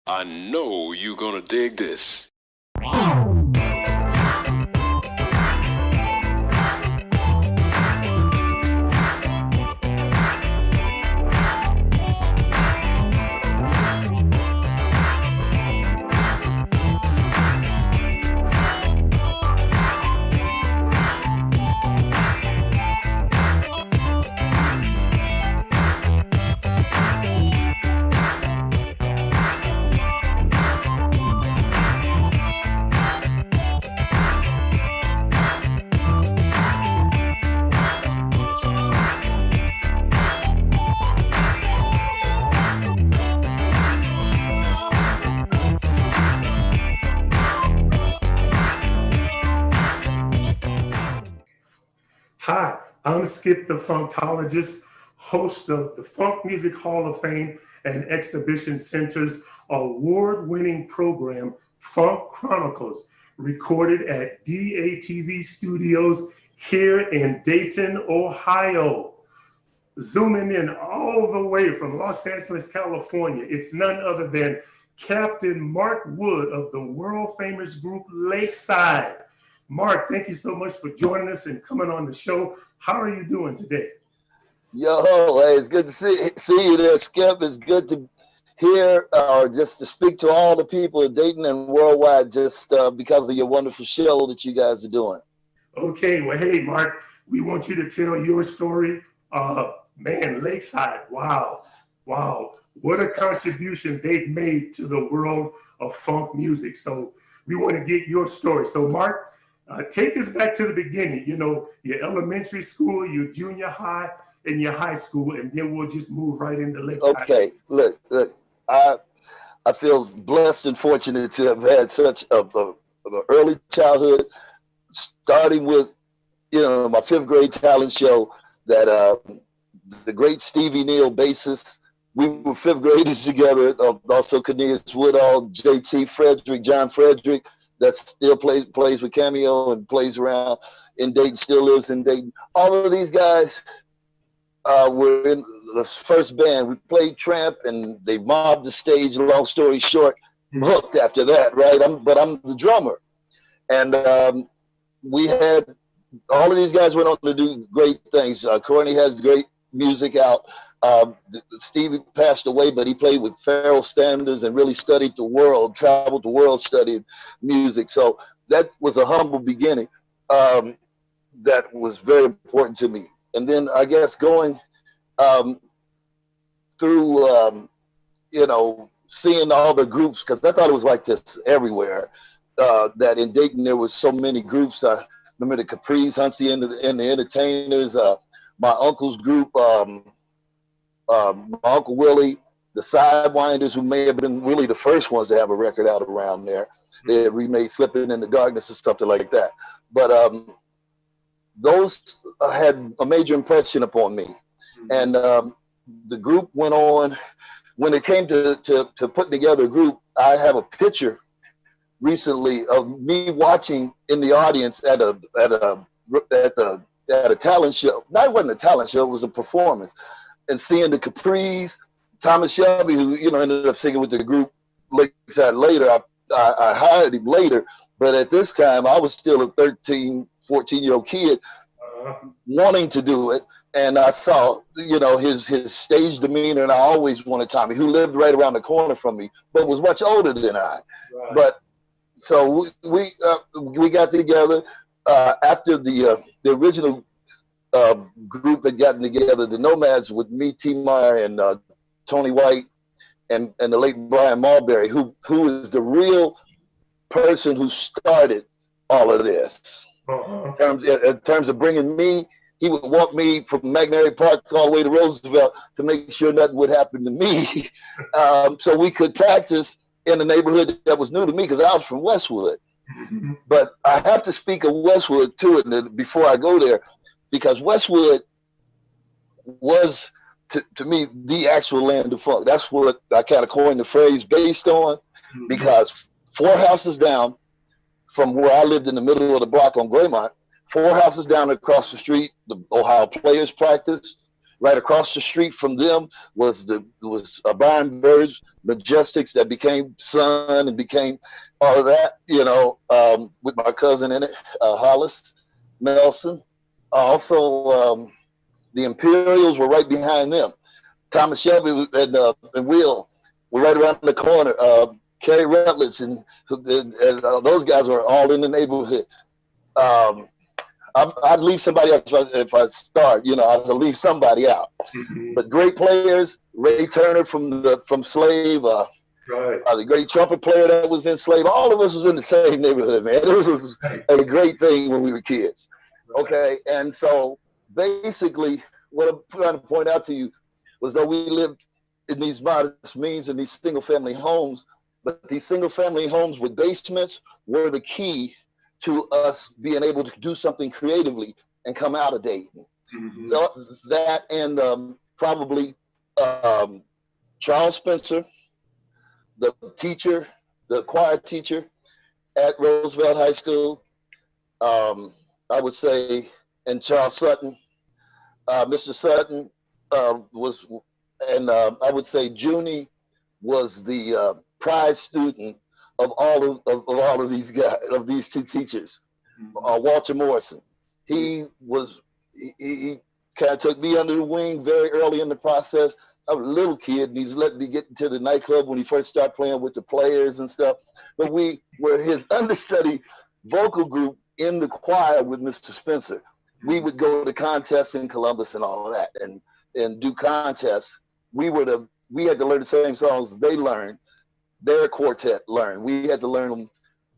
I know you're gonna dig this. Hi, I'm Skip the Funktologist, host of the Funk Music Hall of Fame and Exhibition Center's award-winning program, Funk Chronicles, recorded at DATV Studios here in Dayton, Ohio. Zooming in all the way from Los Angeles, California, it's none other than Captain Mark Wood of the world-famous group Lakeside. Mark, thank you so much for joining us and coming on the show. How are you doing today? Yo, hey, it's good to see you there, Skip. It's good to hear or just to speak to all the people in Dayton and worldwide just because of your wonderful show that you guys are doing. Okay, well, hey, Mark, we want you to tell your story. Man, Lakeside, wow. What a contribution they've made to the world of funk music. So we want to get your story. So, Mark, take us back to the beginning, you know, your elementary school, your junior high, and your high school, and then we'll just move right into Lakeside. Okay, look, I feel blessed and fortunate to have had such a early childhood, starting with, you know, my 5th grade talent show that the great Stevie Neal bassist, we were 5th graders together, also Cornelius Woodall, JT Frederick, John Frederick, that still plays with Cameo and plays around in Dayton, still lives in Dayton. All of these guys were in the first band. We played Tramp and they mobbed the stage, long story short, hooked after that, right? But I'm the drummer. And we had, all of these guys went on to do great things. Corny has great music out. Stevie passed away, but he played with Pharrell Standards and really studied the world, traveled the world, studied music. So that was a humble beginning that was very important to me. And then I guess going through, you know, seeing all the groups, because I thought it was like this everywhere, that in Dayton there was so many groups. I remember the Capri's, Huntsy and the Entertainers, my uncle's group, my Uncle Willie, the Sidewinders, who may have been really the first ones to have a record out around there. They had remade Slipping in the Darkness and something like that. But those had a major impression upon me. And the group went on. When it came to putting together a group, I have a picture recently of me watching in the audience at a talent show. No, it wasn't a talent show, it was a performance. And seeing the Capri's, Thomas Shelby, who, you know, ended up singing with the group Lakeside later. I hired him later, but at this time I was still a 13, 14-year-old kid wanting to do it. And I saw, you know, his stage demeanor, and I always wanted Tommy, who lived right around the corner from me, but was much older than I. Right. But so we got together after the original group had gotten together, the Nomads, with me, T. Meyer, and Tony White, and the late Brian Marbury, who is the real person who started all of this. In terms of bringing me, he would walk me from McNary Park all the way to Roosevelt to make sure nothing would happen to me, so we could practice in a neighborhood that was new to me, because I was from Westwood. But I have to speak of Westwood too, and before I go there, because Westwood was, to me, the actual land of funk. That's what I kind of coined the phrase based on, because 4 houses down from where I lived in the middle of the block on Graymont, 4 houses down across the street, the Ohio Players practice. Right across the street from them was Byron Bird's Majestics that became Sun and became all of that, you know, with my cousin in it, Hollis Nelson. Also, the Imperials were right behind them. Thomas Shelby and Will were right around the corner. Kerry Rutledge and those guys were all in the neighborhood. I'd leave somebody out if I start, you know, I'd leave somebody out. But great players, Ray Turner from Slave, the great trumpet player that was in Slave, all of us was in the same neighborhood, man. It was a great thing when we were kids. Okay, and so basically what I'm trying to point out to you was that we lived in these modest means in these single family homes, but these single family homes with basements were the key to us being able to do something creatively and come out of Dayton. So that and probably Charles Spencer, the teacher, the choir teacher at Roosevelt High School, I would say, and Charles Sutton. Mr. Sutton was, and I would say Junie was the prize student of all of these guys, of these two teachers. Walter Morrison, he kind of took me under the wing very early in the process. I was a little kid, and he's let me get into the nightclub when he first started playing with the players and stuff. But we were his understudy vocal group in the choir with Mr. Spencer. We would go to contests in Columbus and all of that, and do contests. We had to learn the same songs they learned. Their quartet learned. We had to learn them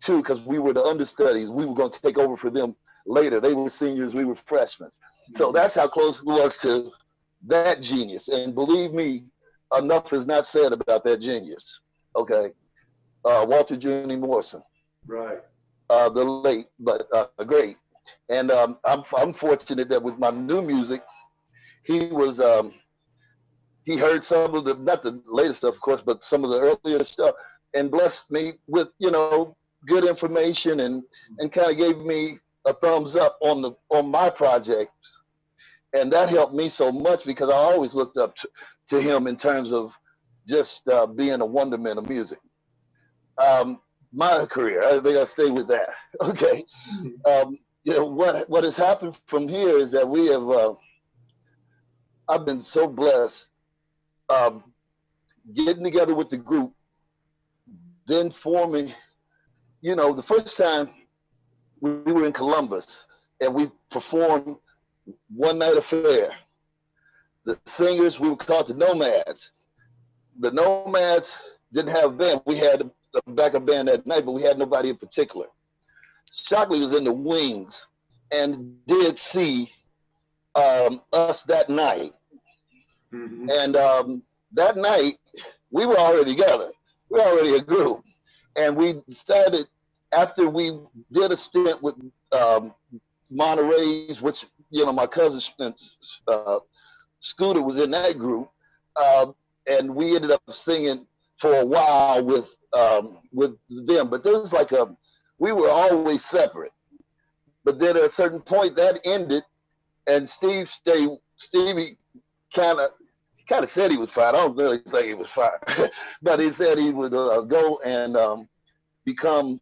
too because we were the understudies. We were going to take over for them later. They were seniors, we were freshmen. So that's how close it was to that genius. And believe me, enough is not said about that genius. Okay, Walter Junie Morrison. Right. The late, but great. And I'm fortunate that with my new music, he was he heard some of the, not the latest stuff, of course, but some of the earlier stuff, and blessed me with, you know, good information and kind of gave me a thumbs up on my projects. And that helped me so much because I always looked up to him in terms of just being a wonderment of music. My career, I think I'll stay with that. Okay. You know, what has happened from here is that we have, I've been so blessed getting together with the group, then forming, you know, the first time we were in Columbus and we performed One Night Affair. The singers, we were called the Nomads. The Nomads didn't have a band. We had a backup band that night, but we had nobody in particular. Shockley was in the wings and did see us that night. And that night, we were already together. We were already a group. And we started, after we did a stint with Monterey's, which, you know, my cousin Scooter was in that group. And we ended up singing for a while with them. But there was like we were always separate. But then at a certain point that ended, and Stevie kind of said he was fine. I don't really think he was fine, but he said he would go and become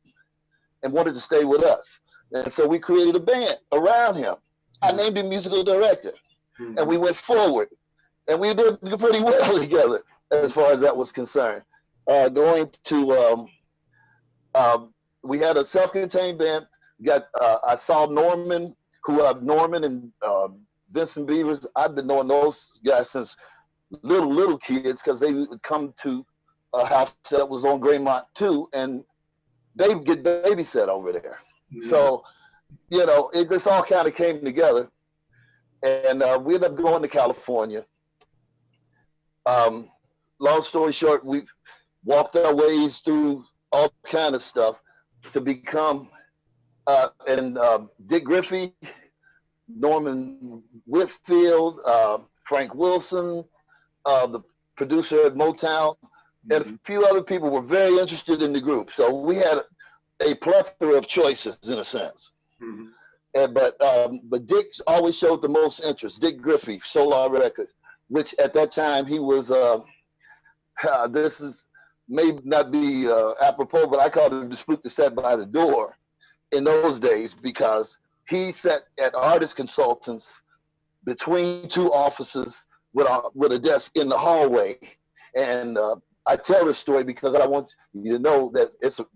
and wanted to stay with us. And so we created a band around him. I named him musical director, and we went forward, and we did pretty well together as far as that was concerned. Going to we had a self-contained band. I saw Norman and Vincent Beavers. I've been knowing those guys since little kids because they would come to a house that was on Graymont too, and they would get babysat over there. So, you know, this all kind of came together, and we ended up going to California. Long story short, we walked our ways through all kind of stuff to become Dick Griffey, Norman Whitfield, Frank Wilson, the producer at Motown, and a few other people were very interested in the group. So we had a plethora of choices in a sense. But Dick always showed the most interest. Dick Griffey, Solar Records, which at that time he was. This is may not be apropos, but I called it a dispute that sat by the door in those days because he sat at artist consultants between two offices with a desk in the hallway, and I tell this story because I want you to know that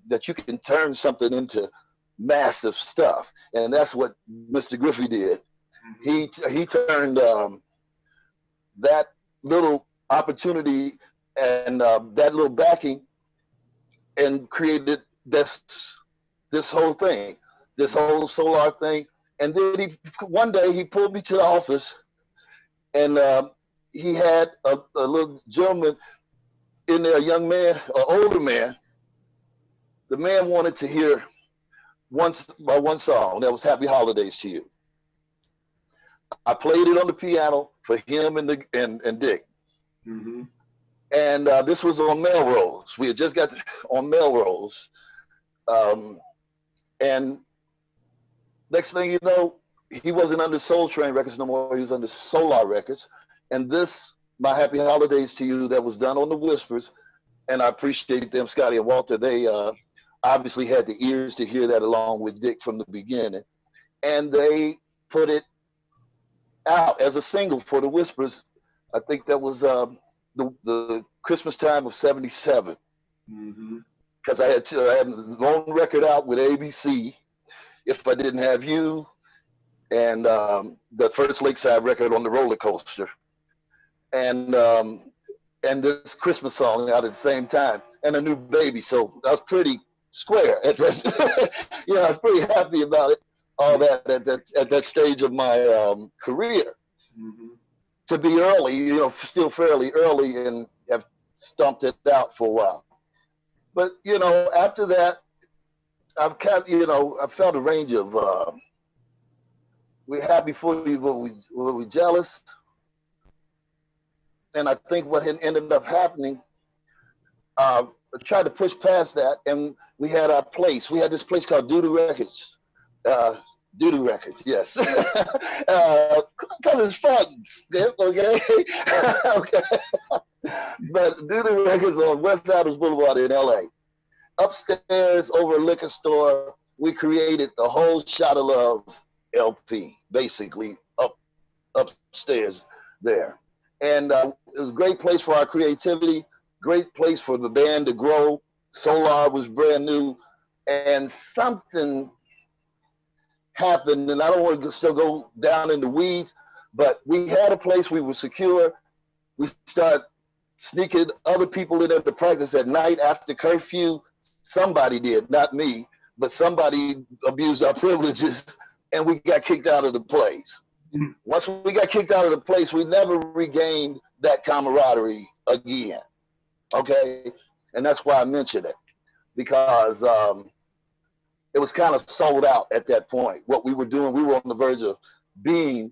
that you can turn something into massive stuff, and that's what Mr. Griffey did. He turned that little opportunity and that little backing and created this whole thing, this whole Solar thing. And then one day he pulled me to the office, and he had a little gentleman in there, a young man, an older man. The man wanted to hear one song, that was Happy Holidays to You. I played it on the piano for him and Dick. Mm-hmm. And this was on Melrose. We had just got on Melrose. And next thing you know, he wasn't under Soul Train Records no more. He was under Solar Records. And this, My Happy Holidays to You, that was done on the Whispers. And I appreciate them, Scotty and Walter. They obviously had the ears to hear that along with Dick from the beginning. And they put it out as a single for the Whispers. I think that was the Christmas time of '77. Mm-hmm. Because I had one record out with ABC, If I Didn't Have You, and the first Lakeside record on the Roller Coaster, and this Christmas song out at the same time, and a new baby. So I was pretty square at that. You know, I was pretty happy about it. All that at that stage of my career. Mm-hmm. To be early, you know, still fairly early, and have stomped it out for a while. But you know, after that, I've kept, you know, I felt a range of. We're happy for you, but were we jealous? And I think what had ended up happening, I tried to push past that, and we had our place. We had this place called Doodoo Records. Doodoo Records, yes. Because it's fun, Skip, okay? Okay. But Doodoo Records on West Adams Boulevard in LA. Upstairs over a liquor store, we created the whole Shot of Love LP, basically, upstairs there. And it was a great place for our creativity, great place for the band to grow. Solar was brand new, and something happened, and I don't want to still go down in the weeds, but we had a place, we were secure. We started sneaking other people in there to practice at night after curfew. Somebody did, not me, but somebody abused our privileges, and we got kicked out of the place. Mm-hmm. Once we got kicked out of the place, we never regained that camaraderie again, okay? And that's why I mentioned it, because it was kind of sold out at that point. What we were doing, we were on the verge of being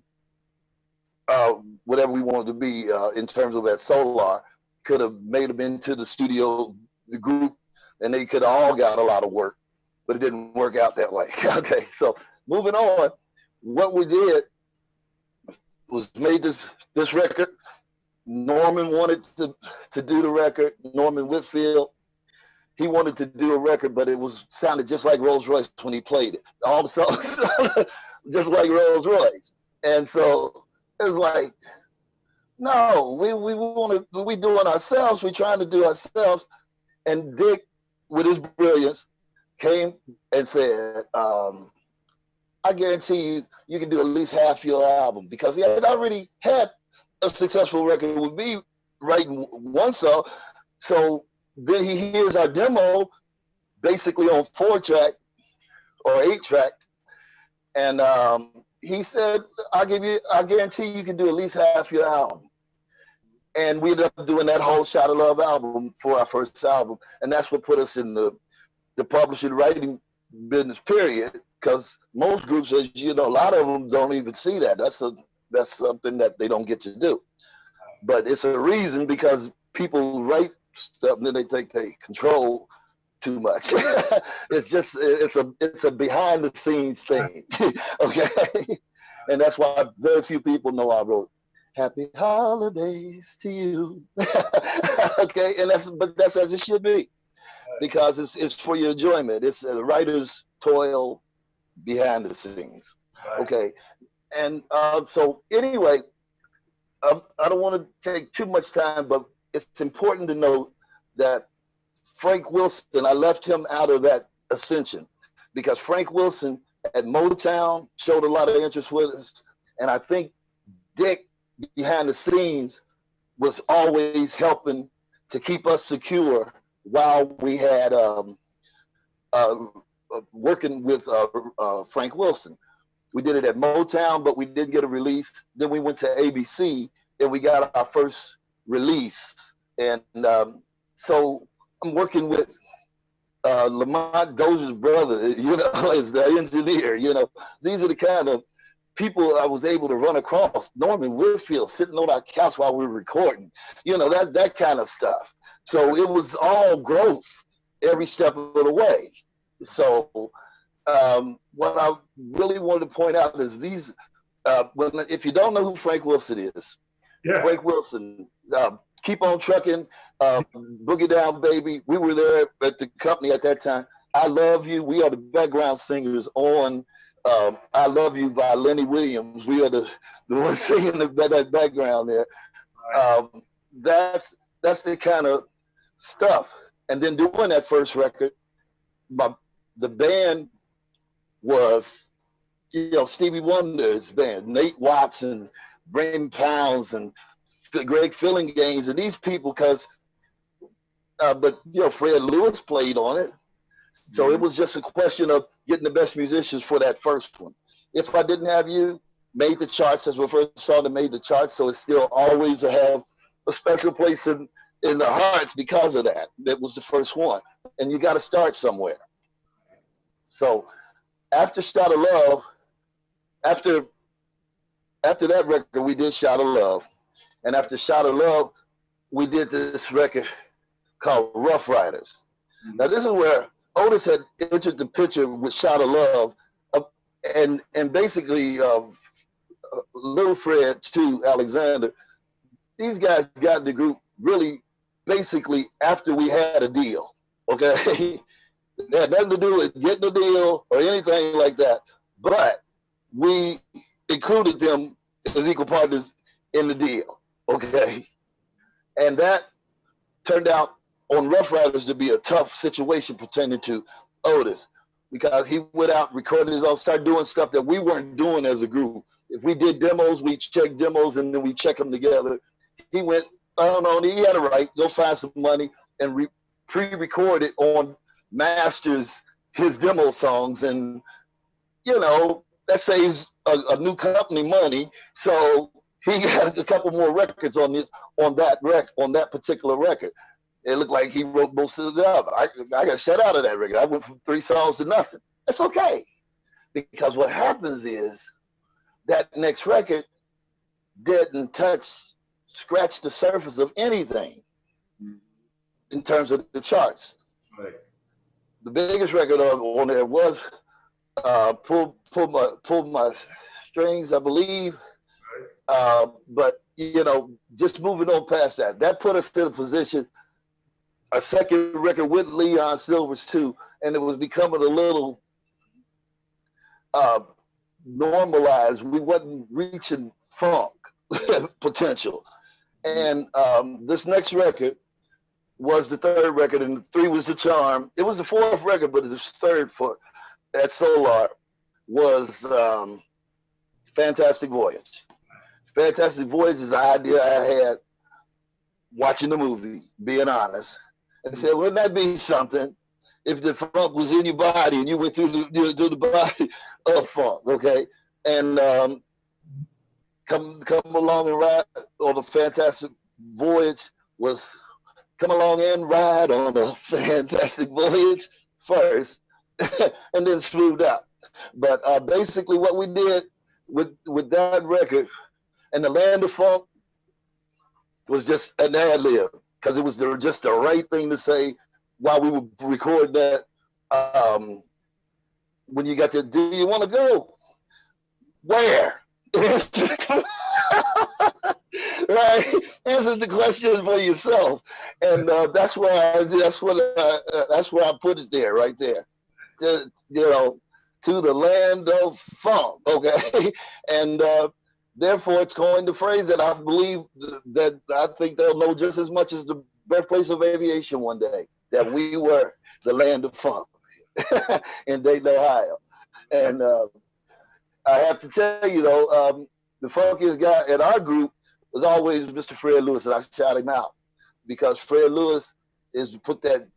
whatever we wanted to be in terms of that Solar. Could have made them into the studio, the group, and they could have all got a lot of work, but it didn't work out that way. Okay, so moving on, what we did was made this record. Norman wanted to do the record, Norman Whitfield. He wanted to do a record, but it sounded just like Rolls Royce when he played it. All the songs just like Rolls Royce. And so it was like, no, we doing ourselves. We trying to do ourselves. And Dick, with his brilliance, came and said, I guarantee you can do at least half your album, because he had already had a successful record with me writing one song. So then he hears our demo basically on 4-track or 8-track. And he said, I guarantee you can do at least half your album. And we ended up doing that whole Shot of Love album for our first album. And that's what put us in the publishing writing business, period. Because most groups, as you know, a lot of them don't even see that. That's something that they don't get to do. But it's a reason, because people write stuff and then they think they control too much. it's a behind the scenes thing. Okay. And that's why very few people know I wrote Happy Holidays to You. Okay. And that's as it should be, because it's for your enjoyment. It's a writer's toil behind the scenes. Okay. And so anyway, I don't want to take too much time, but it's important to note that Frank Wilson, I left him out of that ascension because Frank Wilson at Motown showed a lot of interest with us. And I think Dick behind the scenes was always helping to keep us secure while we had working with Frank Wilson. We did it at Motown, but we didn't get a release. Then we went to ABC and we got our first release. And so I'm working with Lamont Dozier's brother, you know, as the engineer. You know, these are the kind of people I was able to run across. Norman Whitfield sitting on our couch while we were recording, you know, that kind of stuff. So it was all growth every step of the way. So what I really wanted to point out is these, if you don't know who Frank Wilson is, Frank Wilson, Keep on Trucking, Boogie Down Baby. We were there at the company at that time. I Love You. We are the background singers on I Love You by Lenny Williams. We are the ones singing that background there. That's the kind of stuff. And then doing that first record, the band was, you know, Stevie Wonder's band, Nate Watson, Brain Pounds, and Greg Fillinganes, and these people, but you know, Fred Lewis played on it. So it was just a question of getting the best musicians for that first one. If I Didn't Have You made the charts, as my first song that made the charts, so it still always have a special place in the hearts because of that. That was the first one. And you got to start somewhere. So after Shout of Love, after that record, we did Shout of Love. And after Shout of Love, we did this record called Rough Riders. Now this is where Otis had entered the picture with Shout of Love, and basically Little Fred too, Alexander. These guys got in the group really basically after we had a deal, okay? It had nothing to do with getting a deal or anything like that, but we included them as equal partners in the deal, okay? And that turned out on Rough Riders to be a tough situation pertaining to Otis, because he went out, recorded his own, started doing stuff that we weren't doing as a group. If we did demos, we check demos and then we check them together. He went, I don't know, he had a right, go find some money and pre-record it on masters his demo songs, and you know, that saves a new company money. So he got a couple more records on that particular record. It looked like he wrote most of the album. I got shut out of that record. I went from 3 songs to nothing. That's okay, because what happens is that next record didn't scratch the surface of anything in terms of the charts. Right. The biggest record on there was Pull My Strings, I believe. Right. But you know, just moving on past that, that put us in a position. A second record with Leon Silvers too, and it was becoming a little normalized. We wasn't reaching funk potential. And this next record was the third record, and 3 was The Charm. It was the 4th record, but the third at Solar was Fantastic Voyage. Fantastic Voyage is the idea I had watching the movie, being honest. And said, wouldn't that be something if the funk was in your body and you went through the body of funk, okay? And come along and ride on a Fantastic Voyage was come along and ride on a Fantastic Voyage first and then smoothed out. But basically what we did with that record and the Land of Funk was just an ad-lib, because it was just the right thing to say while we were recording that, when you got to, do you want to go? Where? Right? Answer the question for yourself, and that's where I put it there, right there. You know, to the land of funk, okay, and therefore it's coined the phrase that I believe that I think they'll know just as much as the birthplace of aviation one day, that we were the land of funk in Dayton, Ohio, and I have to tell you though, the funkiest guy in our group was always Mr. Fred Lewis, and I shout him out because Fred Lewis is put that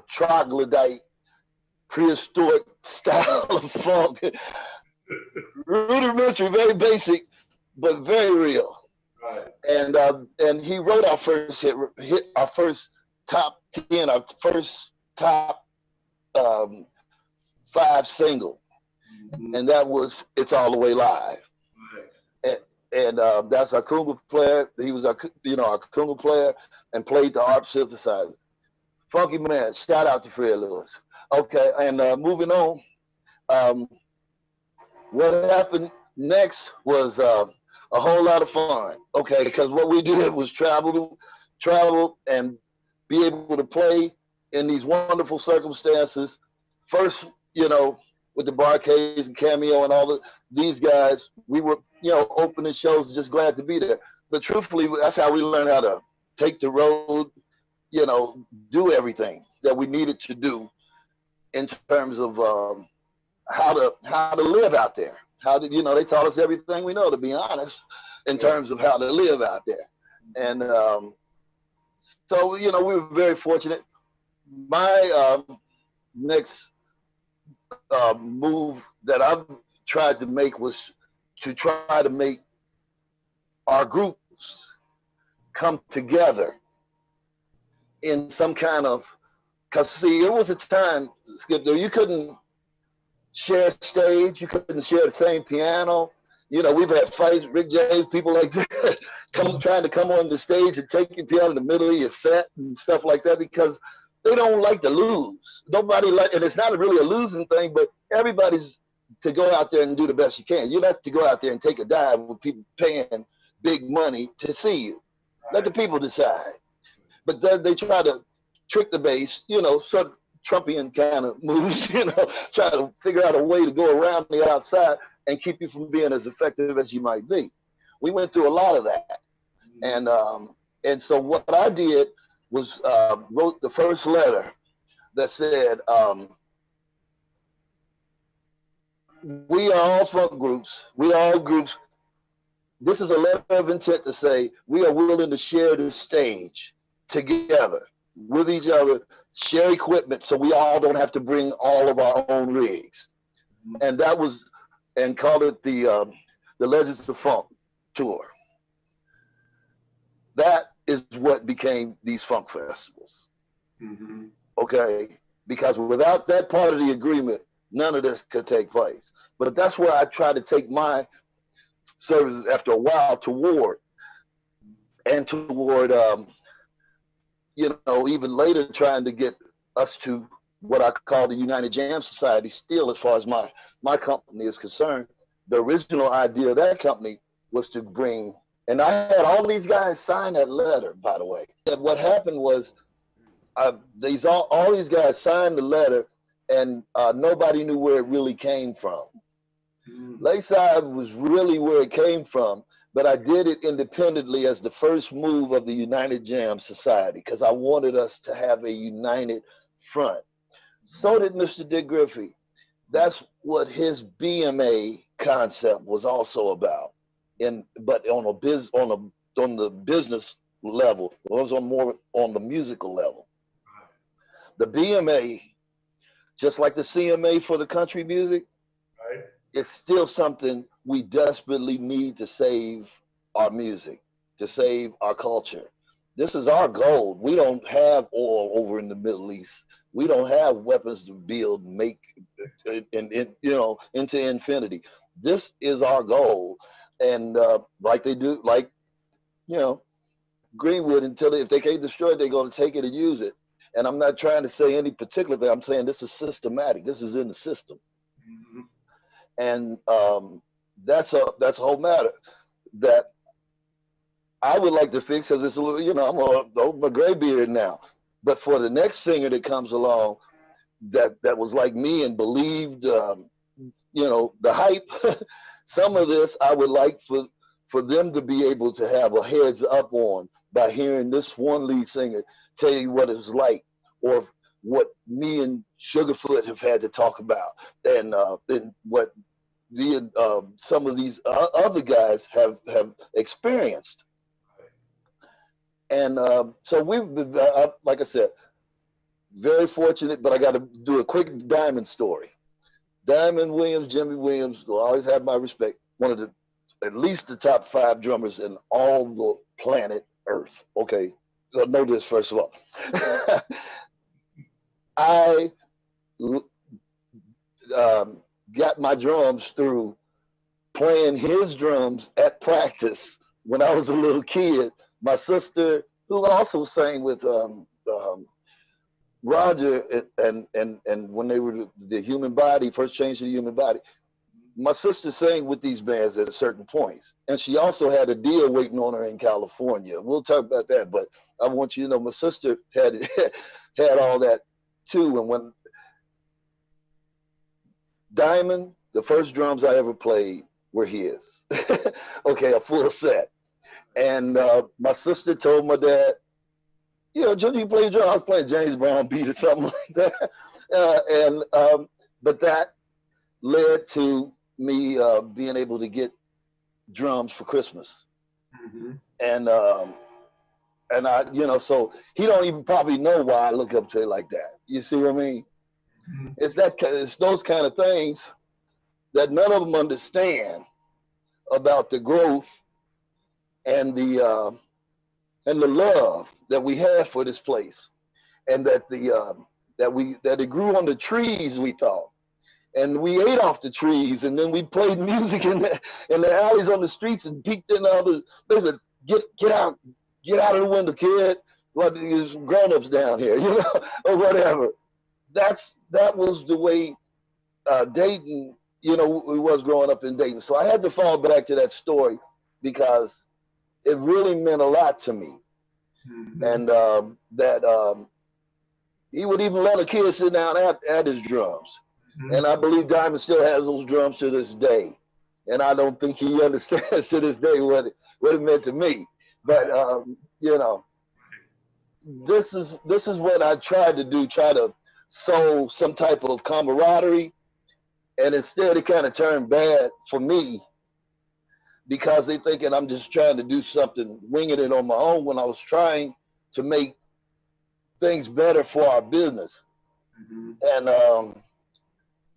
troglodyte, prehistoric style of funk, rudimentary, very basic, but very real. Right. And he wrote our first hit, our first top 10, our first top 5 single, and that was "It's All the Way Live." And that's our conga player. He was our conga player and played the ARP synthesizer. Funky man. Shout out to Fred Lewis. Okay, and moving on. What happened next was a whole lot of fun. Okay, because what we did was travel and be able to play in these wonderful circumstances. First, you know, with the Barcades and Cameo and all these guys, we were, you know, opening shows, just glad to be there. But truthfully, that's how we learned how to take the road, you know, do everything that we needed to do in terms of how to live out there. How to, you know, they taught us everything we know, to be honest, in terms of how to live out there. And so, you know, we were very fortunate. My next move that I've tried to make was to try to make our groups come together in some kind of, because see, it was a time, Skip, though, you couldn't share stage, you couldn't share the same piano. You know, we've had fights, Rick James, people like that, trying to come on the stage and take your piano in the middle of your set and stuff like that, because they don't like to lose. Nobody like, and it's not really a losing thing, but everybody's to go out there and do the best you can. You don't have to go out there and take a dive with people paying big money to see you. Let the people decide. But then they try to trick the bass, you know, sort of Trumpian kind of moves, you know, try to figure out a way to go around the outside and keep you from being as effective as you might be. We went through a lot of that. And so what I did was wrote the first letter that said, we are all funk groups. We are all groups. This is a letter of intent to say we are willing to share the stage together with each other, share equipment so we all don't have to bring all of our own rigs. And that was, and called it the Legends of Funk tour. That is what became these funk festivals. Mm-hmm. Okay, because without that part of the agreement, none of this could take place. But that's where I try to take my services after a while toward, and toward, you know, even later trying to get us to what I call the United Jam Society still, as far as my company is concerned. The original idea of that company was to bring, and I had all these guys sign that letter, by the way. And what happened was all these guys signed the letter, and nobody knew where it really came from. Lakeside was really where it came from, but I did it independently as the first move of the United Jam Society because I wanted us to have a united front. So did Mr. Dick Griffey. That's what his BMA concept was also about. But on the business level, it was more on the musical level. The BMA, just like the CMA for the country music, right, it's still something we desperately need to save our music, to save our culture. This is our goal. We don't have oil over in the Middle East. We don't have weapons to build, make, and you know, into infinity. This is our goal. And like they do, like, you know, Greenwood, if they can't destroy it, they're going to take it and use it. And I'm not trying to say any particular thing. I'm saying this is systematic. This is in the system. Mm-hmm. And that's a whole matter that I would like to fix, because it's a little, you know, I'm a gray beard now. But for the next singer that comes along that was like me and believed, you know, the hype, some of this I would like for them to be able to have a heads up on by hearing this one lead singer tell you what it's like, or what me and Sugarfoot have had to talk about, and what some of these other guys have experienced. And so we've been, like I said, very fortunate, but I got to do a quick Diamond story. Diamond Williams, Jimmy Williams, will always have my respect. One of the, at least the top 5 drummers in all the planet Earth. Okay, so know this first of all. I got my drums through playing his drums at practice when I was a little kid. My sister, who also sang with Roger, and when they were the Human Body, First Change to the Human Body, my sister sang with these bands at certain points. And she also had a deal waiting on her in California. We'll talk about that, but I want you to know my sister had had all that too. And when Diamond, the first drums I ever played were his. Okay, a full set. And my sister told my dad, you know, Junior, you play drums? I was playing James Brown beat or something like that. But that led to me being able to get drums for Christmas. Mm-hmm. And I, you know, so he don't even probably know why I look up to it like that. You see what I mean? Mm-hmm. It's those kind of things that none of them understand about the growth and the love that we have for this place, and that it grew on the trees, we thought, and we ate off the trees, and then we played music in the alleys on the streets and peeked in the other. They said, get out of the window, kid. Like there's grown-ups down here, you know, or whatever. That was the way Dayton, you know, we was growing up in Dayton. So I had to fall back to that story because it really meant a lot to me. Mm-hmm. And that he would even let a kid sit down at his drums. Mm-hmm. And I believe Diamond still has those drums to this day. And I don't think he understands to this day what it meant to me. But, you know, this is what I tried to do, try to sow some type of camaraderie. And instead it kind of turned bad for me, because they thinking I'm just trying to do something, winging it on my own, when I was trying to make things better for our business. Mm-hmm. And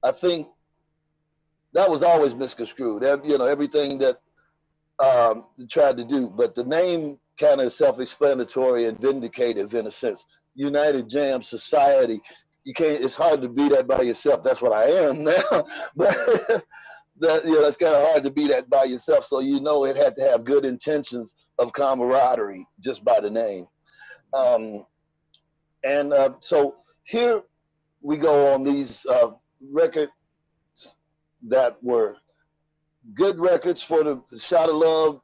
I think that was always misconstrued. You know, everything that tried to do, but the name kind of self-explanatory and vindicative in a sense. United Jam Society. You can't. It's hard to be that by yourself. That's what I am now, but. That, you know, it's kind of hard to be that by yourself. So, you know, it had to have good intentions of camaraderie just by the name. So here we go on these records that were good records for the Shot of Love,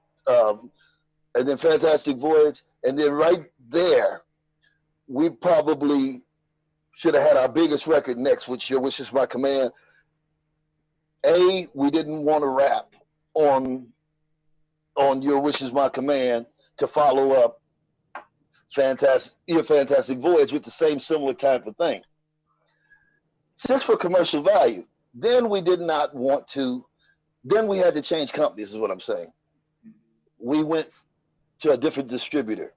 and then Fantastic Voyage. And then right there, we probably should have had our biggest record next, which Your Wish Is My Command. We didn't want to rap on Your Wish Is My Command to follow up Fantastic Voyage with the same similar type of thing. Just for commercial value. Then we did not want to, then we had to change companies, is what I'm saying. We went to a different distributor.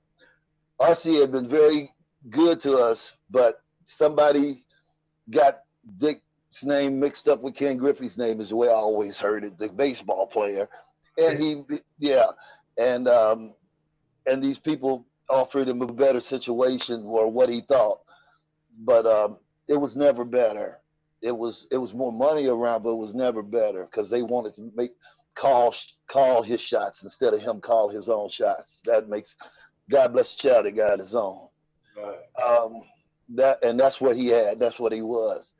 RCA had been very good to us, but somebody got Dick's name mixed up with Ken Griffey's name, is the way I always heard it, the baseball player. And and these people offered him a better situation, or what he thought, but it was never better. It was more money around, but it was never better, because they wanted to call his shots instead of him call his own shots. That makes, God bless the child that got his own. Right. that's what he had. That's what he was,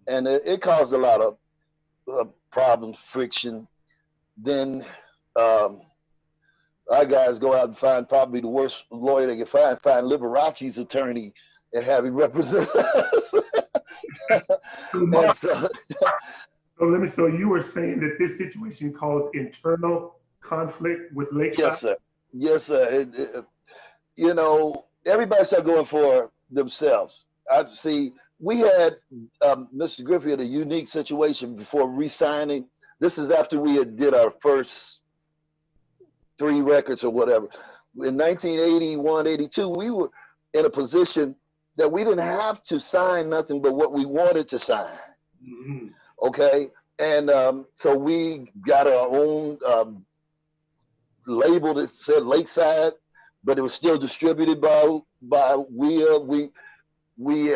and it caused a lot of problems, friction. Then our guys go out and find probably the worst lawyer they can find Liberace's attorney, and have him represent us. So you were saying that this situation caused internal conflict with Lakeside? Yes, sir. Yes, sir. You know, everybody started going for themselves. I see. We had Mr. Griffey had a unique situation before re-signing. This is after we had did our first 3 records or whatever. In 1981, 82, we were in a position that we didn't have to sign nothing but what we wanted to sign. Mm-hmm. Okay, and so we got our own label that said Lakeside, but it was still distributed by WEA. We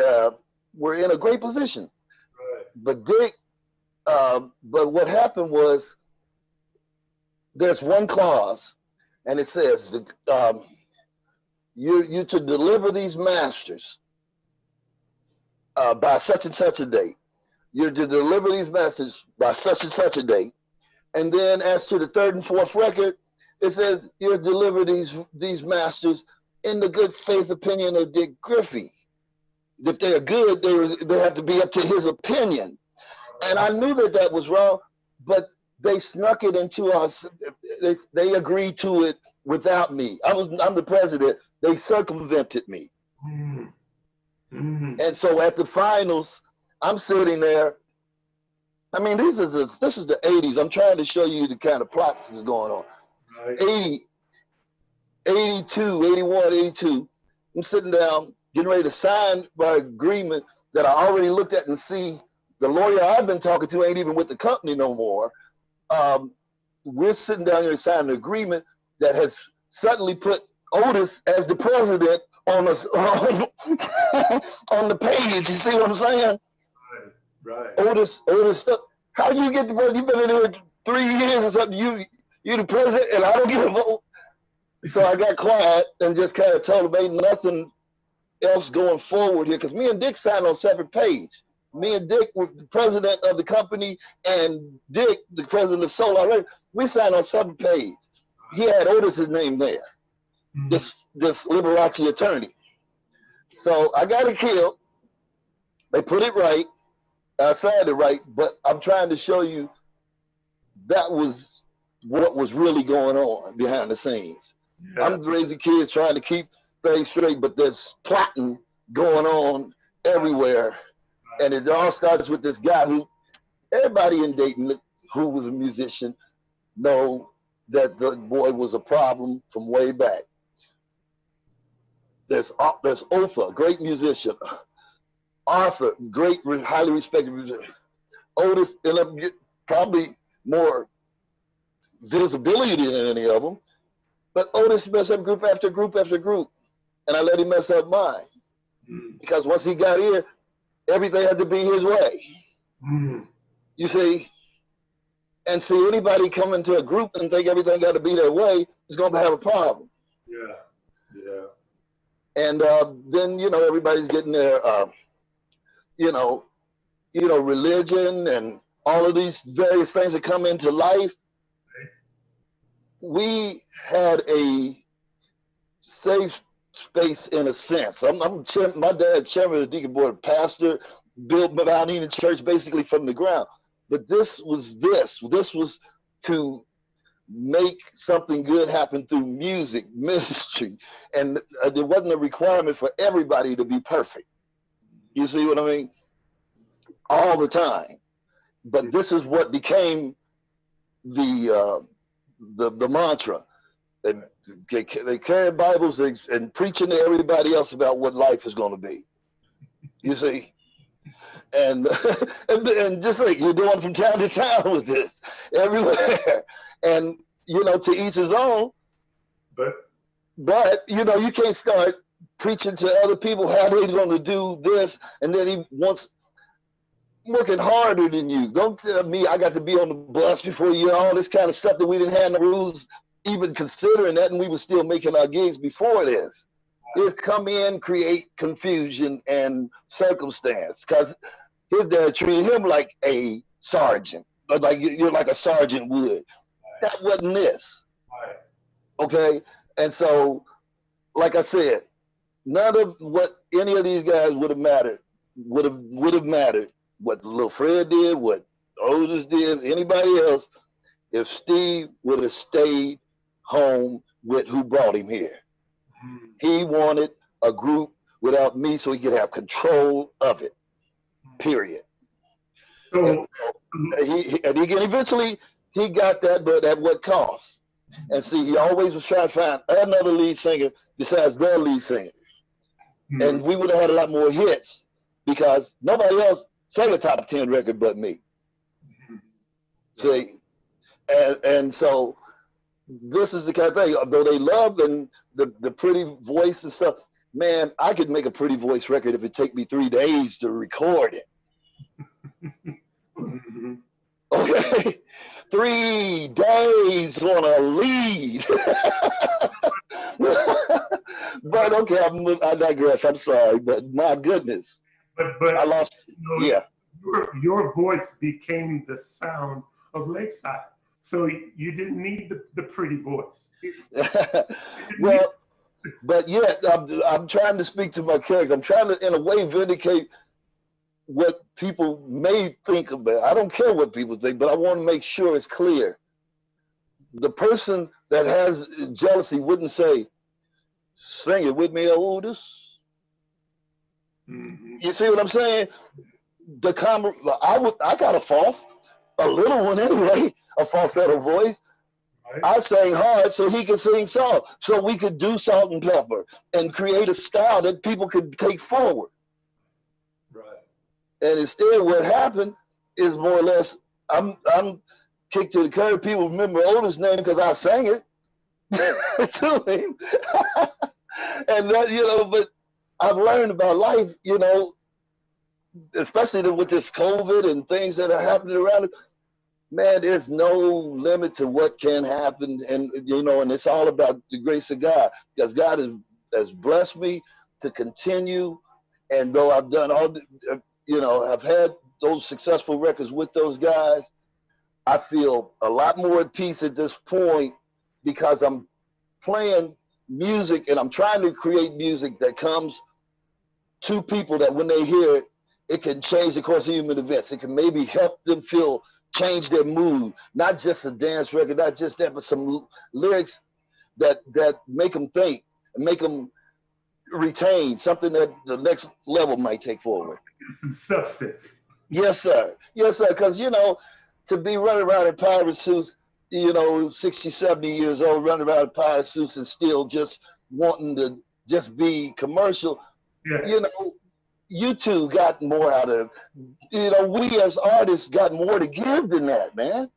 were in a great position. Right. But Dick, but what happened was there's one clause, and it says you to deliver these masters by such and such a date. You're to deliver these masters by such and such a date. And then as to the 3rd and 4th record, it says you're to deliver these masters in the good faith opinion of Dick Griffey. If they're good, they have to be up to his opinion. And I knew that was wrong, but they snuck it into us. They agreed to it without me. I'm the president. They circumvented me. Mm-hmm. And so at the finals, I'm sitting there. I mean, this is the 80s. I'm trying to show you the kind of process that's going on. Right. 82, 81, 82. I'm sitting down, getting ready to sign my agreement that I already looked at and see the lawyer I've been talking to ain't even with the company no more. We're sitting down here signing an agreement that has suddenly put Otis as the president on the page. You see what I'm saying? Right. Otis stuff. How you get the president? You've been in there 3 years or something. You the president, and I don't get a vote. So I got quiet and just kind of told him ain't nothing else going forward here, because me and Dick signed on separate page. Me and Dick were the president of the company, and Dick, the president of Solar, we signed on separate page. He had Otis's name there, this Liberace attorney. So I got it killed. They put it right. I signed it right, but I'm trying to show you that was what was really going on behind the scenes. Yeah. I'm raising kids, trying to keep things straight, but there's plotting going on everywhere. And it all starts with this guy who everybody in Dayton who was a musician know that the boy was a problem from way back. There's Ofa, great musician. Arthur, great, highly respected musician. Otis ended up getting probably more visibility than any of them. But Otis messed up group after group after group. And I let him mess up mine. Because once he got in, everything had to be his way. You see? And see, anybody come into a group and think everything got to be their way is going to have a problem. Yeah. And then, everybody's getting their, religion and all of these various things that come into life. We had a safe space in a sense. My dad's chairman of the deacon board, pastor, built Mount Eden Church basically from the ground. But this was to make something good happen through music, ministry. And there wasn't a requirement for everybody to be perfect. You see what I mean? All the time. But this is what became the mantra. They carry Bibles and preaching to everybody else about what life is going to be. You see? And just like you're doing from town to town with this, everywhere. And, to each his own. But you can't start preaching to other people how they're going to do this, and then he wants working harder than you. Don't tell me I got to be on the bus before you, all this kind of stuff that we didn't have no rules even considering that, and we were still making our gigs before this. is come in, create confusion and circumstance. Because his dad treated him like a sergeant, like you're like a sergeant would. Right. That wasn't this. Right. Okay, and so, like I said, none of what any of these guys would have mattered. Would have mattered what Lil Fred did, what Otis did, anybody else, if Steve would have stayed home with who brought him here. He wanted a group without me so he could have control of it, period. So, and eventually he got that, but at what cost? And see, he always was trying to find another lead singer besides their lead singer. And we would have had a lot more hits because nobody else sang a top 10 record but me. See, and so this is the kind of thing, although they love the pretty voice and stuff, man, I could make a pretty voice record if it take me 3 days to record it. Okay, 3 days on a lead. But okay, I digress. I'm sorry, but my goodness, but I lost. Yeah, your voice became the sound of Lakeside, so you didn't need the pretty voice. Well, but yet I'm trying to speak to my character. I'm trying to, in a way, vindicate what people may think about. I don't care what people think, but I want to make sure it's clear. The person that has jealousy wouldn't say, "Sing it with me, Otis." You see what I'm saying? I got a little one anyway, a falsetto voice. Right. I sang hard so he could sing soft, so we could do Salt and Pepper and create a style that people could take forward. Right. And instead, what happened is more or less, I'm kicked to the curb. People remember Otis' name because I sang it to him. And that, but I've learned about life, especially with this COVID and things that are happening around it. Man, there's no limit to what can happen. And, and it's all about the grace of God, because God has blessed me to continue. And though I've done I've had those successful records with those guys, I feel a lot more at peace at this point because I'm playing music and I'm trying to create music that comes to people that when they hear it, it can change the course of human events. It can maybe help them change their mood, not just a dance record, not just that, but some lyrics that make them think and make them retain something that the next level might take forward. Some substance. Yes, sir. Yes, sir. Because, to be running around in pirate suits, 60, 70 years old, running around in pirate suits and still just wanting to just be commercial, yeah. You two got more out of it. We as artists got more to give than that, man.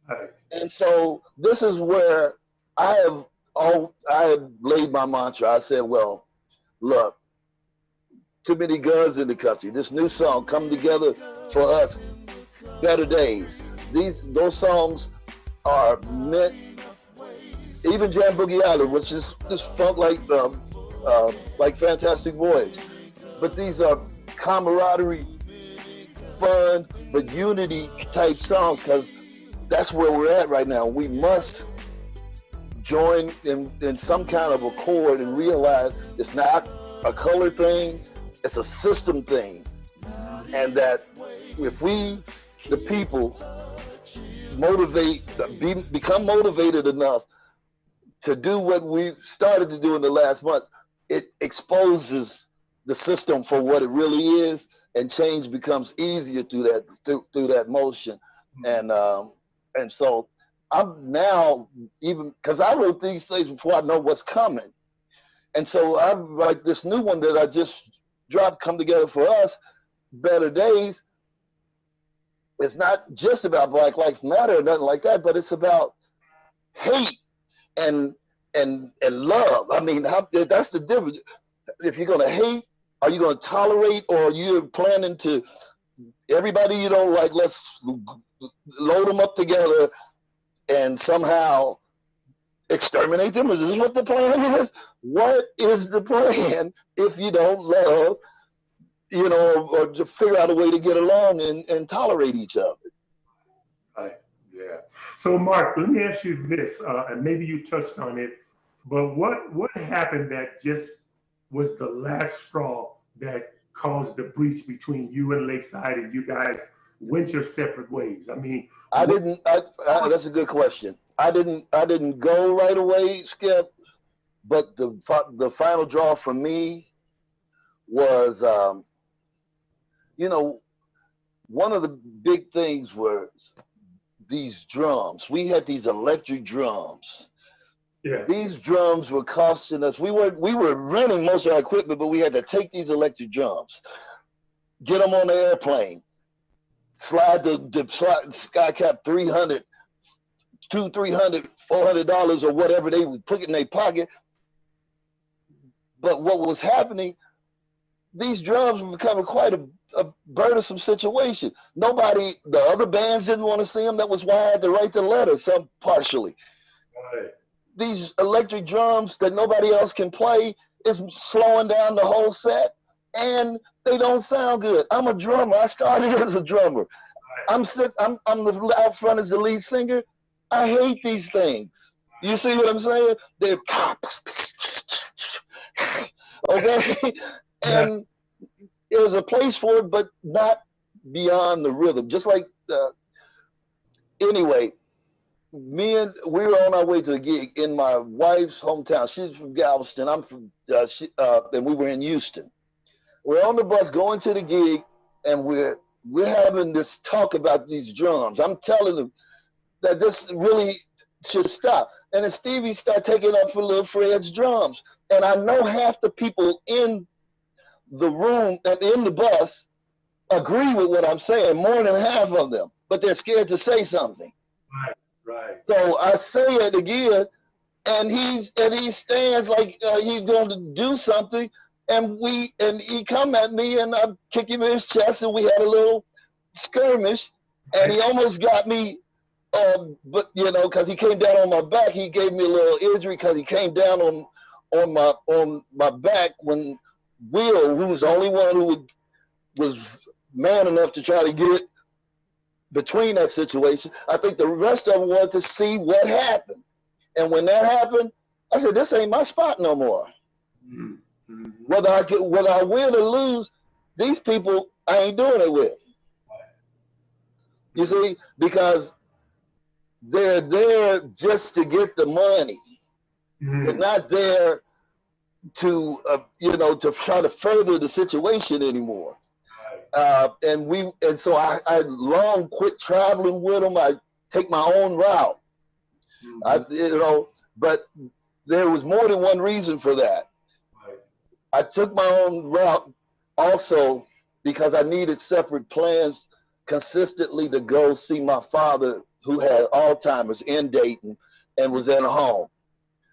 Right. And so this is where I have laid my mantra. I said, well, look, too many guns in the country. This new song, Come Together for Us, Better Days. Those songs are meant, even Jam Boogie Island, which is this funk like Fantastic Voyage. But these are camaraderie, fun, but unity type songs, because that's where we're at right now. We must join in some kind of accord and realize it's not a color thing, it's a system thing. And that if we, the people, become motivated enough to do what we've started to do in the last months, it exposes the system for what it really is, and change becomes easier through that motion. And so I'm now, even because I wrote these things before I know what's coming, and so I'm like this new one that I just dropped, Come Together for Us, Better Days. It's not just about Black Lives Matter or nothing like that, but it's about hate and love. I mean, that's the difference. If you're gonna hate, are you going to tolerate, or are you planning to, everybody you don't like, let's load them up together and somehow exterminate them? Is this what the plan is? What is the plan if you don't love, you know, or to figure out a way to get along and tolerate each other? Right. Yeah. So, Mark, let me ask you this, and maybe you touched on it, but what happened that just was the last straw that caused the breach between you and Lakeside, and you guys went your separate ways? I mean, that's a good question. I didn't go right away, Skip, but the final draw for me was, you know, one of the big things was these drums. We had these electric drums. Yeah. These drums were costing us. We were renting most of our equipment, but we had to take these electric drums, get them on the airplane, slide the skycap $300, $200, $300, $400 or whatever they would put in their pocket. But what was happening, these drums were becoming quite a burdensome situation. The other bands didn't want to see them. That was why I had to write the letter, some partially. Right. These electric drums that nobody else can play is slowing down the whole set, and they don't sound good. I'm a drummer. I started as a drummer. I'm out front as the lead singer. I hate these things. You see what I'm saying? They're okay, and there's a place for it, but not beyond the rhythm. Just like anyway. We were on our way to a gig in my wife's hometown. She's from Galveston. I'm from, and we were in Houston. We're on the bus going to the gig, and we're having this talk about these drums. I'm telling them that this really should stop. And then Stevie started taking up for Little Fred's drums. And I know half the people in the room and in the bus agree with what I'm saying, more than half of them, but they're scared to say something. Right. Right. So I say it again, and he stands like he's going to do something, and he come at me, and I kick him in his chest, and we had a little skirmish, and he almost got me, but you know, because he came down on my back, he gave me a little injury because he came down on my back when Will, who was the only one who was man enough to try to get between that situation. I think the rest of them wanted to see what happened. And when that happened, I said, this ain't my spot no more. Mm-hmm. Whether I win or lose, these people I ain't doing it with. You see, because they're there just to get the money. Mm-hmm. They're not there to, to try to further the situation anymore. And so I long quit traveling with them. I take my own route. Mm-hmm. But there was more than one reason for that. Right. I took my own route also because I needed separate plans consistently to go see my father, who had Alzheimer's in Dayton and was in a home.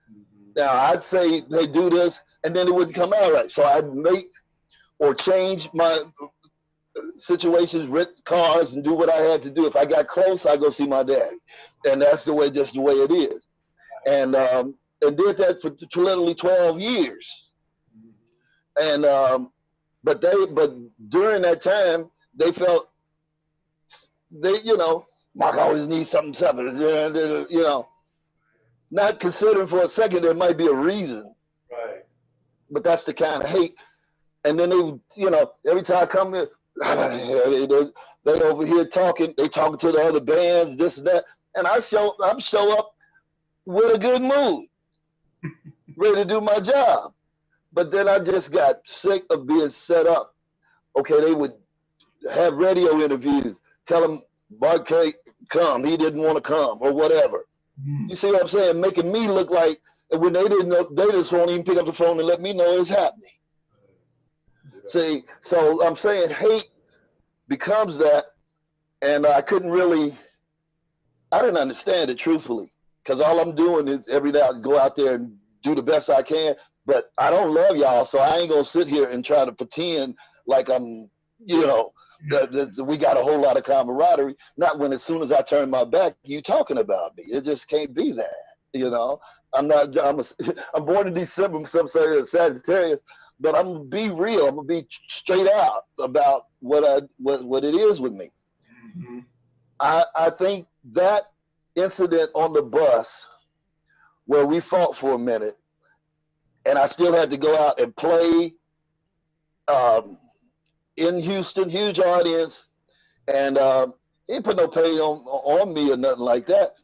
Mm-hmm. Now I'd say they do this and then it wouldn't come out right. So I'd make or change my situations, rent cars, and do what I had to do. If I got close, I go see my daddy, and that's just the way it is. And did that for literally 12 years. And but during that time, they felt Mark always needs something, not considering for a second there might be a reason. Right. But that's the kind of hate. And then they, every time I come here, they over here talking to the other bands, this and that, and I show up with a good mood, ready to do my job. But then I just got sick of being set up. Okay, they would have radio interviews, tell them Mark can't come, he didn't want to come, or whatever. You see what I'm saying? Making me look like, and when they didn't know, they just won't even pick up the phone and let me know it's happening. See, so I'm saying hate becomes that, and I didn't understand it truthfully, because all I'm doing is every day I go out there and do the best I can, but I don't love y'all, so I ain't gonna sit here and try to pretend like I'm, we got a whole lot of camaraderie, not when as soon as I turn my back, you talking about me. It just can't be that, I'm not. I'm born in December. Some say it's Sagittarius, but I'm gonna be real. I'm gonna be straight out about what it is with me. Mm-hmm. I think that incident on the bus where we fought for a minute, and I still had to go out and play in Houston, huge audience, and he didn't put no pain on me or nothing like that.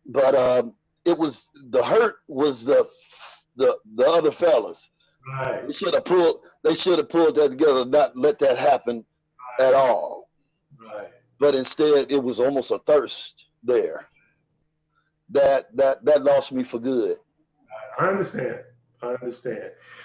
But it was the hurt was the other fellas. Right. They should have pulled that together, not let that happen at all. Right. But instead, it was almost a thirst there that lost me for good. I understand.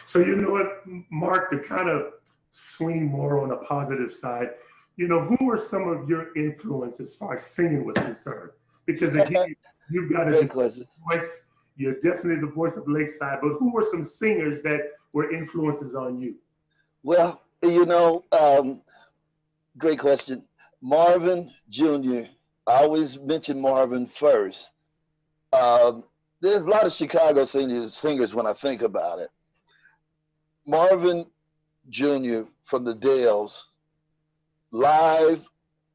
So you know what, Mark, to kind of swing more on the positive side, you know, who were some of your influences as far as singing was concerned? Because again, you've got a voice. You're definitely the voice of Lakeside. But who were some singers that were influences on you? Well, you know, great question. Marvin Jr. I always mention Marvin first. There's a lot of Chicago singers when I think about it. Marvin Jr. from the Dells, live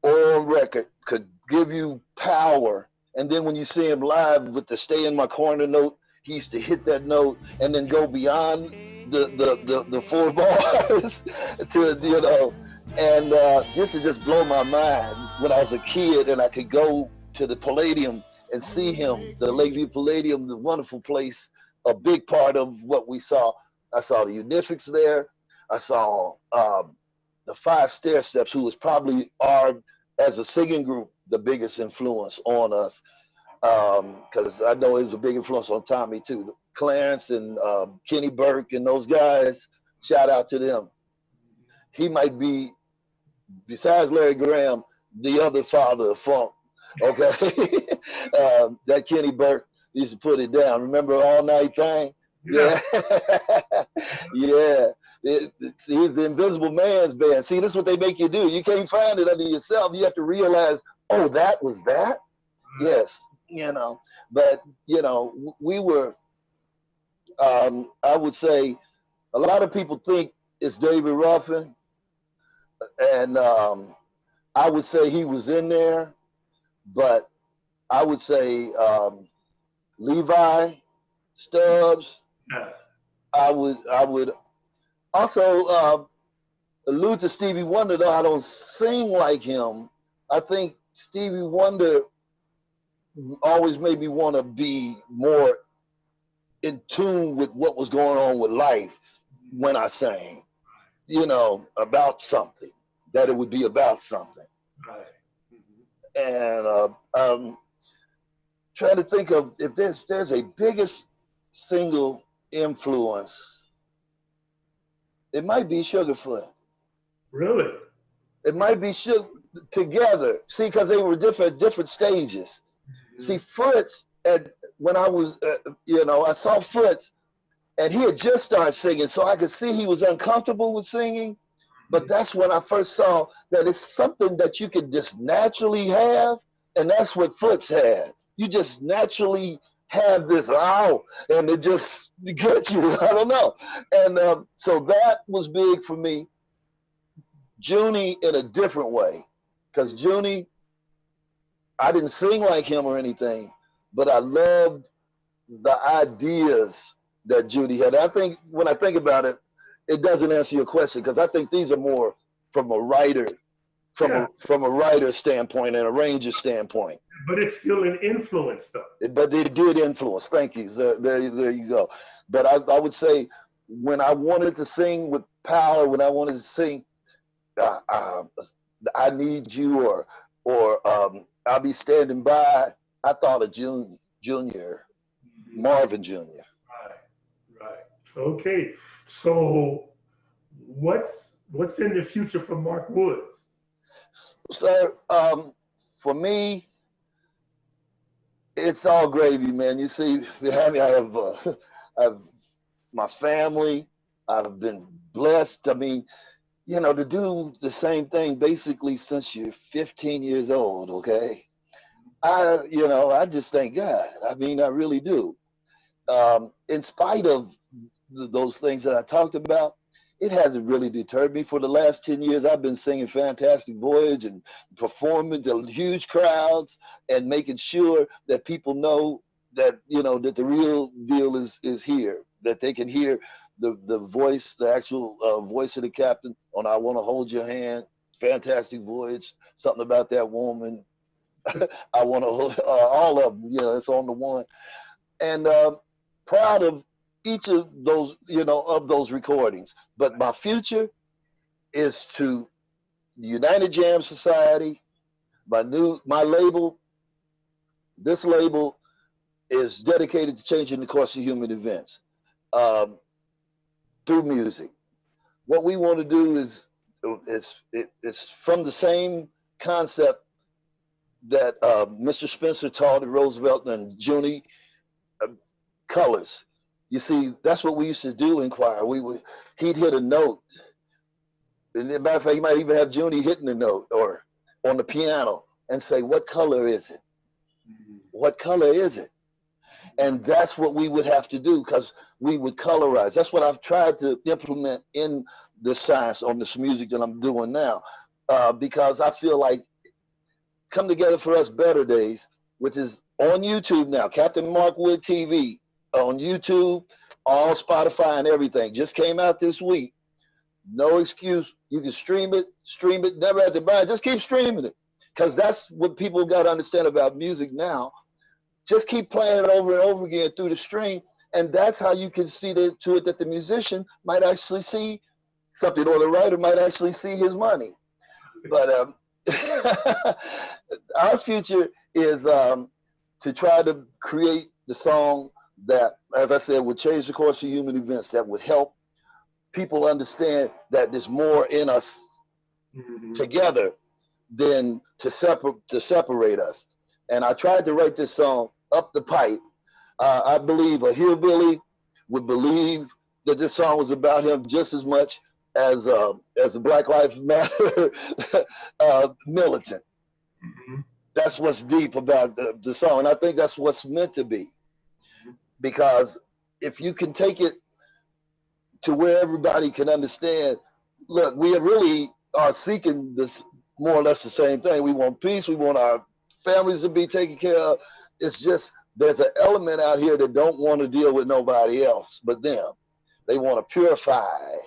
or on record, could give you power. And then when you see him live with the "Stay in My Corner" note, he used to hit that note and then go beyond the 4 bars to, you know, and this would just blow my mind when I was a kid and I could go to the Palladium and see him, the Lakeview Palladium, the wonderful place, a big part of what we saw. I saw the Unifics there. I saw the 5 Stair Steps, who was probably as a singing group, the biggest influence on us, because I know it was a big influence on Tommy too. Clarence and Kenny Burke and those guys, shout out to them. He might be, besides Larry Graham, the other father of funk, okay? That Kenny Burke used to put it down. Remember All Night Thing? Yeah. Yeah. He's the Invisible Man's band. See, this is what they make you do. You can't find it under yourself. You have to realize, oh, that was that? Yes, you know. But, you know, we were, I would say, a lot of people think it's David Ruffin. And I would say he was in there. But I would say Levi, Stubbs. I would also allude to Stevie Wonder, though I don't sing like him. I think Stevie Wonder always made me want to be more in tune with what was going on with life when I sang, you know, about something, that it would be about something. Right. And trying to think of if there's a biggest single influence, it might be Sugarfoot. Really? It might be together. See, because they were different stages. Mm-hmm. See, Foots, when I was, you know, I saw Foots, and he had just started singing, so I could see he was uncomfortable with singing. But that's when I first saw that it's something that you could just naturally have, and that's what Foots had. You just naturally have this, and it just gets you. I don't know. And so that was big for me. Junie in a different way, because Junie, I didn't sing like him or anything, but I loved the ideas that Junie had. I think when I think about it, it doesn't answer your question, because I think these are more from a writer, from a writer's standpoint and arranger standpoint. But it's still an influence, though. But it did influence. Thank you. There you go. But I would say when I wanted to sing with power, when I wanted to sing, I Need You or I'll Be Standing By, I thought of Junior, Marvin Jr. Right. Okay. So what's in the future for Mark Woods? So for me, it's all gravy, man. You see, behind me, I have my family. I've been blessed. I mean, you know, to do the same thing basically since you're 15 years old, okay? I just thank God. I mean, I really do. in spite of those things that I talked about, it hasn't really deterred me. For the last 10 years, I've been singing Fantastic Voyage and performing to huge crowds and making sure that people know that, that the real deal is here, that they can hear the voice, the actual voice of the captain on I Want to Hold Your Hand, Fantastic Voyage, something about that woman. I want to hold all of them, it's on the one. And proud of each of those, of those recordings. But my future is to the United Jam Society, my label. This label is dedicated to changing the course of human events through music. What we want to do is from the same concept that Mr. Spencer taught at Roosevelt and Junie, colors. You see, that's what we used to do in choir. He'd hit a note. And as a matter of fact, you might even have Junie hitting the note or on the piano and say, what color is it? What color is it? And that's what we would have to do, because we would colorize. That's what I've tried to implement in the science on this music that I'm doing now, because I feel like Come Together for Us Better Days, which is on YouTube now, Captain Mark Wood TV, on YouTube, all Spotify and everything. Just came out this week. No excuse. You can stream it, never have to buy it. Just keep streaming it, because that's what people got to understand about music now. Just keep playing it over and over again through the stream, and that's how you can see to it that the musician might actually see something, or the writer might actually see his money. But our future is to try to create the song that, as I said, would change the course of human events, that would help people understand that there's more in us together than to separate us. And I tried to write this song up the pipe. I believe a hillbilly would believe that this song was about him just as much as a Black Lives Matter militant. That's what's deep about the song. And I think that's what's meant to be. Because if you can take it to where everybody can understand, look, we really are seeking this more or less the same thing. We want peace. We want our families to be taken care of. It's just there's an element out here that don't want to deal with nobody else but them. They want to purify.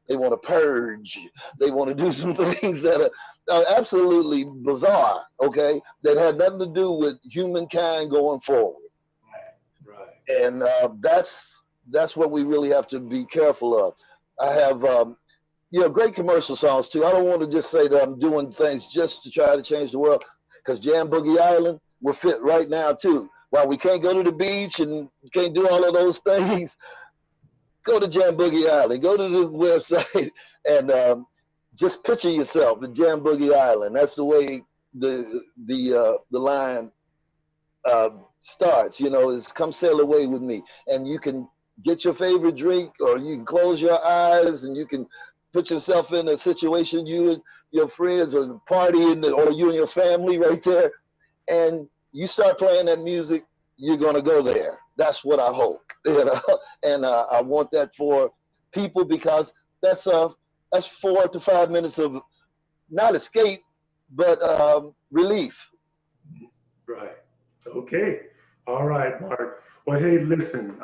They want to purge. They want to do some things that are absolutely bizarre, okay, that had nothing to do with humankind going forward. Right. And that's what we really have to be careful of. I have, great commercial songs too. I don't want to just say that I'm doing things just to try to change the world, because Jam Boogie Island will fit right now too. While we can't go to the beach and can't do all of those things, go to Jam Boogie Island. Go to the website and just picture yourself at Jam Boogie Island. That's the way the line starts. Is come sail away with me, and you can get your favorite drink, or you can close your eyes and you can put yourself in a situation, you and your friends, or the party, or you and your family right there, and you start playing that music. You're gonna go there. That's what I hope, and I want that for people, because that's 4 to 5 minutes of not escape, but relief. Right. Okay. All right, Mark. Well, hey, listen,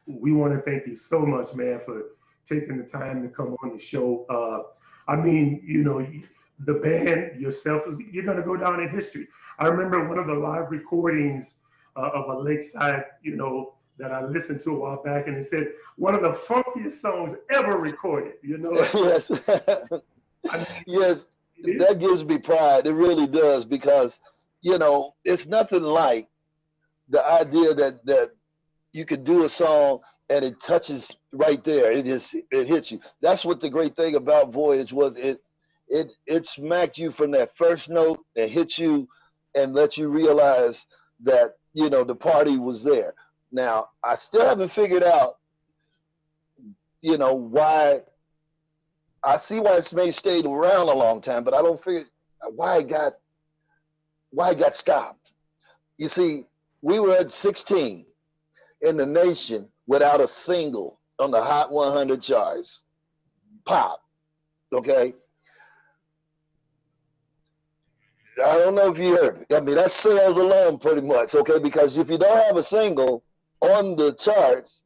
we want to thank you so much, man, for taking the time to come on the show. I mean, the band yourself, you're going to go down in history. I remember one of the live recordings of a Lakeside, that I listened to a while back, and it said one of the funkiest songs ever recorded, Yes. Yes, that gives me pride. It really does, because, it's nothing like the idea that you could do a song and it touches right there. It hits you. That's what the great thing about Voyage was. It smacked you from that first note and hit you and let you realize that, the party was there. Now, I still haven't figured out, why. I see why it's may stayed around a long time, but I don't figure why it got stopped. You see, we were at 16. in the nation without a single on the Hot 100 charts. Pop, okay? I don't know if you heard me. I mean, that's sales alone pretty much, okay? Because if you don't have a single on the charts,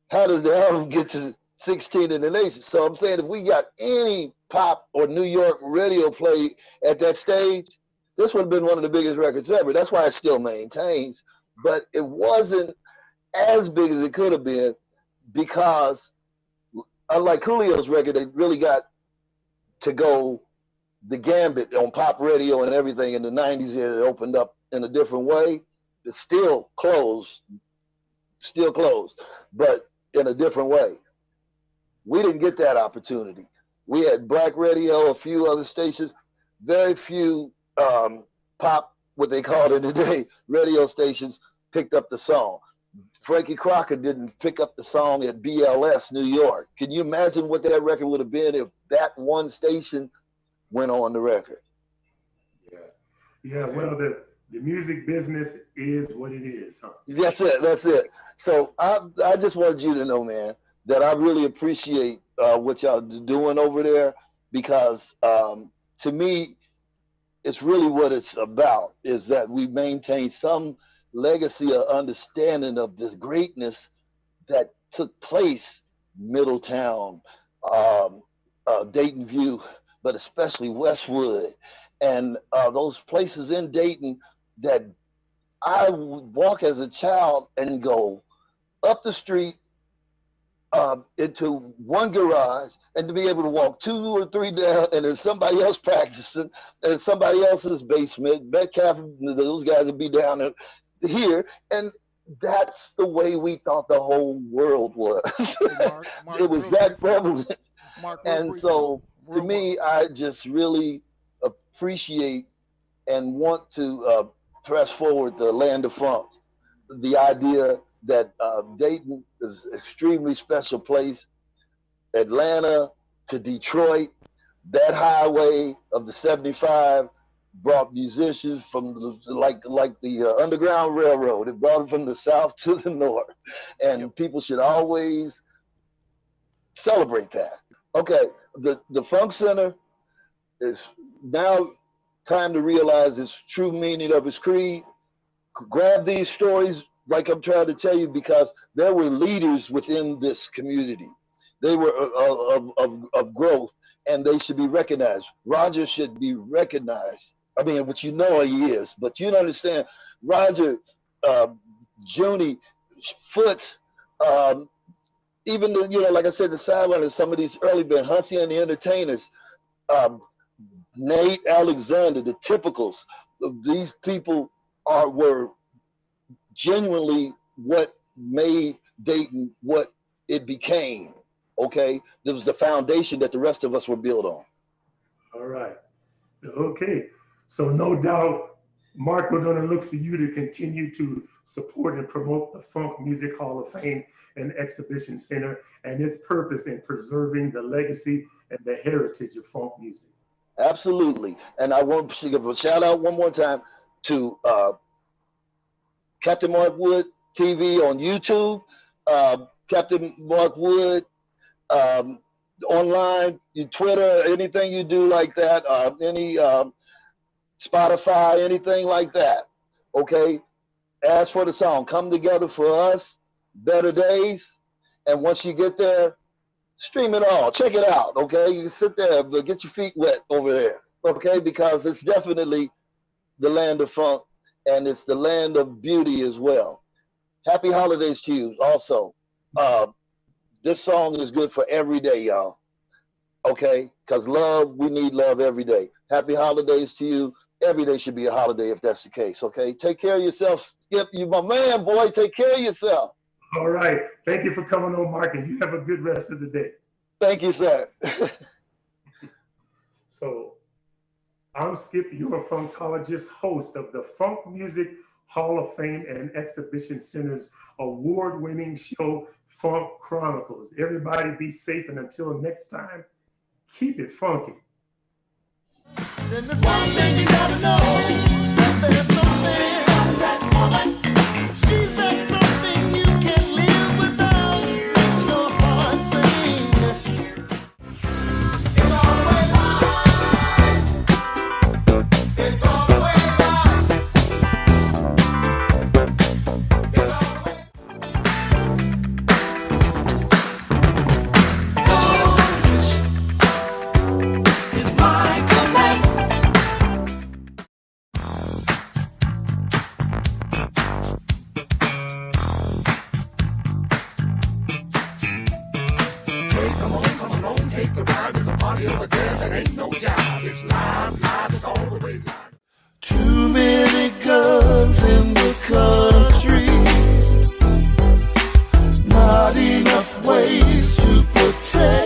how does the album get to 16 in the nation? So I'm saying if we got any pop or New York radio play at that stage, this would have been one of the biggest records ever. That's why it still maintains. But it wasn't as big as it could have been because, unlike Julio's record, they really got to go the gambit on pop radio and everything in the 90s. It opened up in a different way. It's still closed, but in a different way. We didn't get that opportunity. We had black radio, a few other stations, very few pop, what they called it today, radio stations picked up the song. Frankie Crocker didn't pick up the song at BLS, New York. Can you imagine what that record would have been if that one station went on the record? Yeah, well, the music business is what it is, huh? That's it. So I just wanted you to know, man, that I really appreciate what y'all doing over there, because to me, it's really what it's about, is that we maintain some legacy of understanding of this greatness that took place Middletown, Dayton View, but especially Westwood, and those places in Dayton that I would walk as a child and go up the street into one garage, and to be able to walk 2 or 3 down, and there's somebody else practicing in somebody else's basement. Metcalf, those guys would be down here, and that's the way we thought the whole world was. Mark, it was that prevalent. And so, to me, I just really appreciate and want to press forward the land of funk. The idea that Dayton is an extremely special place. Atlanta to Detroit, that highway of the 75 brought musicians from like the Underground Railroad. It brought them from the south to the north, and people should always celebrate that. Okay, the Funk Center is now time to realize its true meaning of its creed. Grab these stories like I'm trying to tell you, because there were leaders within this community. They were of growth, and they should be recognized. Roger should be recognized. I mean, which you know he is, but you don't understand. Roger, Junie, Foots, even the, like I said, the sideliners, some of these early bands, Huntsy and the Entertainers, Nate Alexander, the Typicals. These people were genuinely what made Dayton what it became, okay? There was the foundation that the rest of us were built on. All right, okay. So no doubt, Mark, we're gonna look for you to continue to support and promote the Funk Music Hall of Fame and Exhibition Center and its purpose in preserving the legacy and the heritage of funk music. Absolutely, and I want to give a shout out one more time to Captain Mark Wood TV on YouTube, Captain Mark Wood online, Twitter, anything you do like that, any Spotify, anything like that, okay? Ask for the song, Come Together for Us, Better Days, and once you get there, stream it all, check it out, okay? You can sit there, but get your feet wet over there, okay? Because it's definitely the land of funk, and it's the land of beauty as well. Happy holidays to you also. This song is good for every day, y'all. Okay? Because love, we need love every day. Happy holidays to you. Every day should be a holiday if that's the case, okay? Take care of yourself. Skip, you my man, boy. Take care of yourself. All right. Thank you for coming on, Mark, and you have a good rest of the day. Thank you, sir. So, I'm Skip, your Funktologist, host of the Funk Music Hall of Fame and Exhibition Center's award-winning show, Funk Chronicles. Everybody be safe, and until next time, keep it funky. Then there's one thing you gotta know, that there's something from that woman. She's got something you can't make a rhyme. It's a party of the dance, it ain't no job. It's live, live, it's all the way live. Too many guns in the country, not enough ways to protect.